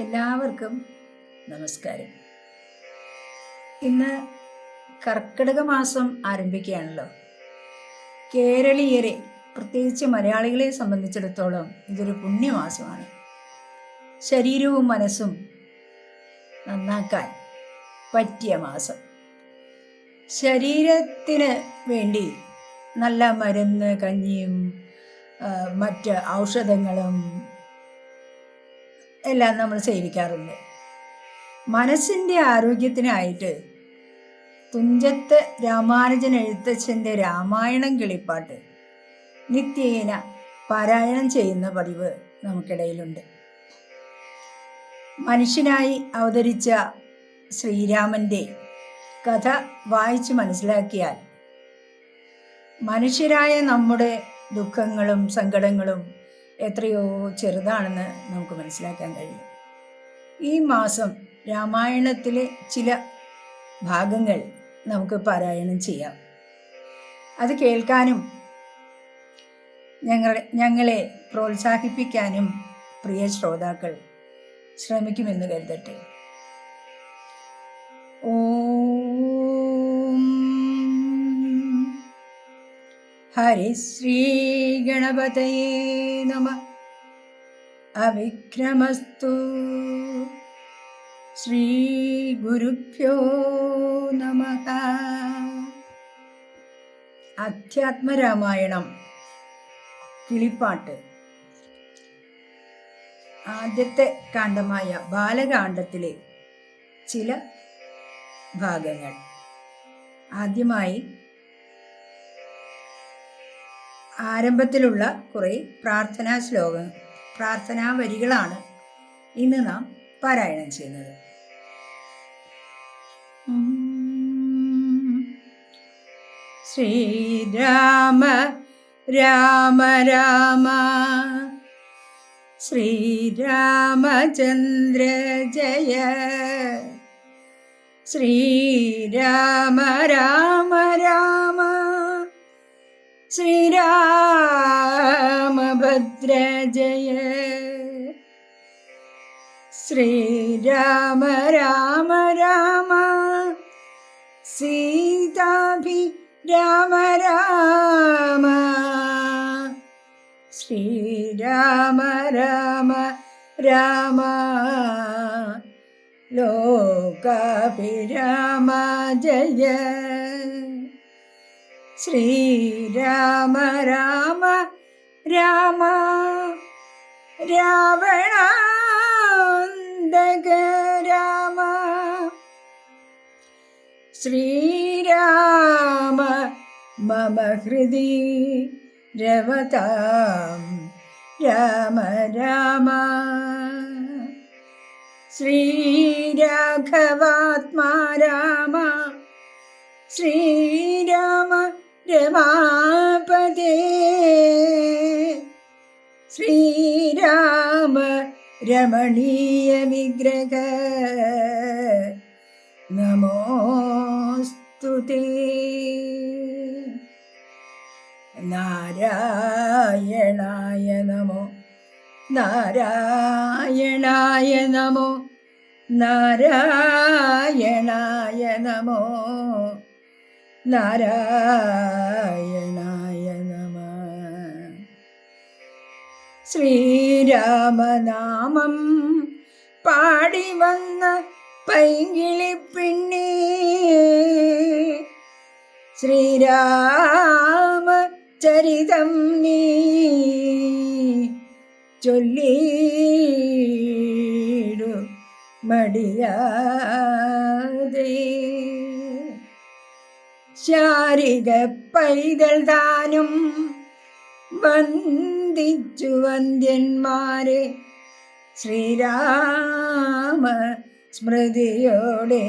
എല്ലാവർക്കും നമസ്കാരം. ഇന്ന് കർക്കിടക മാസം ആരംഭിക്കുകയാണല്ലോ. കേരളീയരെ, പ്രത്യേകിച്ച് മലയാളികളെ സംബന്ധിച്ചിടത്തോളം ഇതൊരു പുണ്യമാസമാണ്. ശരീരവും മനസ്സും നന്നാക്കാൻ പറ്റിയ മാസം. ശരീരത്തിന് വേണ്ടി നല്ല മരുന്ന്, കഞ്ഞിയും മറ്റ് ഔഷധങ്ങളും എല്ലാം നമ്മൾ സേവിക്കാറുണ്ട്. മനസ്സിൻ്റെ ആരോഗ്യത്തിനായിട്ട് തുഞ്ചത്ത് രാമാനുജൻ എഴുത്തച്ഛൻ്റെ രാമായണം കിളിപ്പാട്ട് നിത്യേന പാരായണം ചെയ്യുന്ന പതിവ് നമുക്കിടയിലുണ്ട്. മനുഷ്യനായി അവതരിച്ച ശ്രീരാമൻ്റെ കഥ വായിച്ച് മനസ്സിലാക്കിയാൽ മനുഷ്യരായ നമ്മുടെ ദുഃഖങ്ങളും സങ്കടങ്ങളും എത്രയോ ചെറുതാണെന്ന് നമുക്ക് മനസ്സിലാക്കാൻ കഴിയും. ഈ മാസം രാമായണത്തിലെ ചില ഭാഗങ്ങൾ നമുക്ക് പാരായണം ചെയ്യാം. അത് കേൾക്കാനും ഞങ്ങളെ പ്രോത്സാഹിപ്പിക്കാനും പ്രിയ ശ്രോതാക്കൾ ശ്രമിക്കുമെന്ന് കരുതട്ടെ. ഹരിശ്രീ ഗണപതയേ നമഃ. അവിഘ്നമസ്തു. ശ്രീ ഗുരുഭ്യോ നമഃ. അധ്യാത്മരാമായണം കിളിപ്പാട്ട് ആദ്യത്തെ കാണ്ഡമായ ബാലകാണ്ഡത്തിലെ ചില ഭാഗങ്ങൾ. ആദ്യമായി ആരംഭത്തിലുള്ള കുറേ പ്രാർത്ഥനാ വരികളാണ് ഇന്ന് നാം പാരായണം ചെയ്യുന്നത്. ശ്രീരാമ രാമ രാമ ശ്രീരാമചന്ദ്ര ജയ. ശ്രീരാമ രാമ രാമ ശ്രീരാമഭദ്ര ജയ. ശ്രീരാമ രാമ രാമ സീതാഭി രാമ രാമ. ശ്രീരാമ രാമ രാമ ലോകാഭിരാമ ജയ. ശ്രീരാമ രാമ രാമ രാവണാന്തക രാമ. ശ്രീരാമ മമ ഹൃദി രവതാം രാമ രാമ. ശ്രീരാഘവാത്മാ രാമ. ശ്രീരാമ രമാപദേ. ശ്രീരാമ രമണീയ വിഗ്രഹ നമോസ്തുതേ. നാരായണായ നമോ നാരായണായ നമോ നാരായണായ നമോ നാരായണായ നമഃ. ശ്രീരാമനാമം പാടി വന്ന പൈങ്കിളിപ്പെണ്ണേ. ശ്രീരാമ ചരിതം നീ ചൊല്ലിടു മടിയാതെ. ശാരിക പൈതൽ താനും വന്ദിച്ചു വന്ദ്യന്മാരെ. ശ്രീരാമ സ്മൃതിയോടെ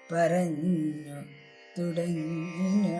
പറഞ്ഞു തുടങ്ങിയ